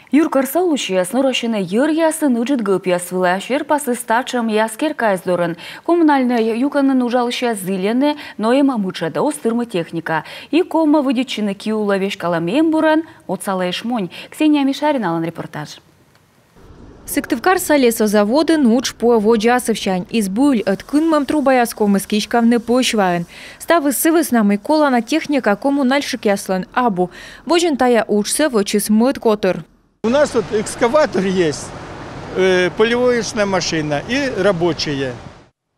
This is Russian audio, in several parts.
Юркарса лучияс норощене йыр ясын уджит гып ясвыла, шер пасы стачам яскер кайздорын. Коммунальная юканын ужалыша зылене, ноема мучада остырмы техника. И кома выдичины киула вешкаламем буран, отсалаеш монь. Ксения Мишарина алан репортаж. Сыктывкарса лесозаводы нуч по воджасовщань. Избуль от кынмам трубаяском искичкавны почваен. Ставы сывыс нам и колана техника коммунальщик яслан абу. Вожен тая учся вочис мыт котыр. У нас вот экскаватор есть, полевоечная машина и рабочие.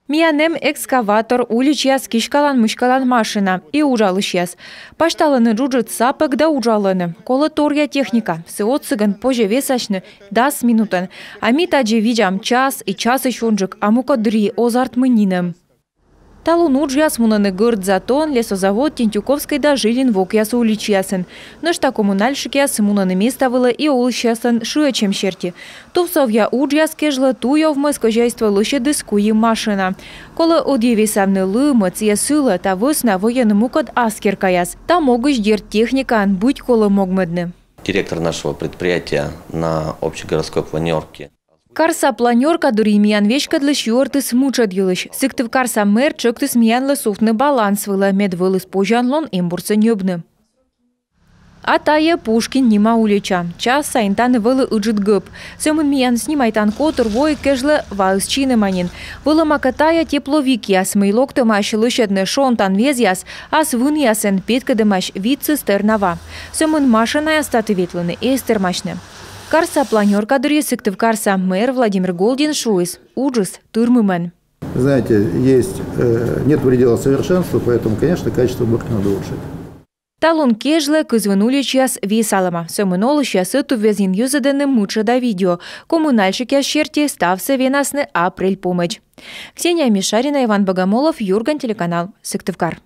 Миянем экскаватор улич яс кишкалан мышкалан машина и ужалыш яс. Пашталаны джуджит сапек да ужаланы. Кола торья техника. Сеот цыган позже весачны 10 минутан. А ми таджи видям час и час и шонжик, а мука дри озарт мынинем. Талун уж ясмунаны гырд затон лесозавод Тентюковской да жилин вок ясу улич ясын. Нышта коммунальщик ясы мунаны места было и улыш ясын шуя чем черти. Товсов я уж яс кежла туя в мэскожайство лыще дискуи машина. Кола одевисамны лымыц ясыла та высна военный мукад аскер каяс. Та могыш дер техника будь кола могмедны. Директор нашего предприятия на общегородской планерке. Карса планерка дуримиян вешка для щёрты смучат юлыш. Сыктыв карса мэр чöкты смиян лысуфны баланс выла медвылыс пожанлон имбурсы нёбны. А тая Пушкин нима улича. Час сайнтаны вылы ыджит гып. Сёмын миян снимайтан котыр вой кэжлы валысчины манин. Вылы макатая тепловик яс мыйлок тымаш лышедны шонтан вез яс, ас вын ясен петка дымаш вид цистернава. Сёмын машина статы ветлыны эстермашны. Карса планерка дыри Сыктыв карса мэр Владимир Голдин шуис. Ужас тырмымен. Знаете, нет предела совершенства, поэтому, конечно, качество бырка надо улучшить. Талон кежле кызвынули час весалама. Сёмынолы часы тувезин юзадены муча да видео. Коммунальщик ящерти стався венасны апрель помощь. Ксения Мишарина, Иван Богомолов, Юрган, телеканал Сыктывкар.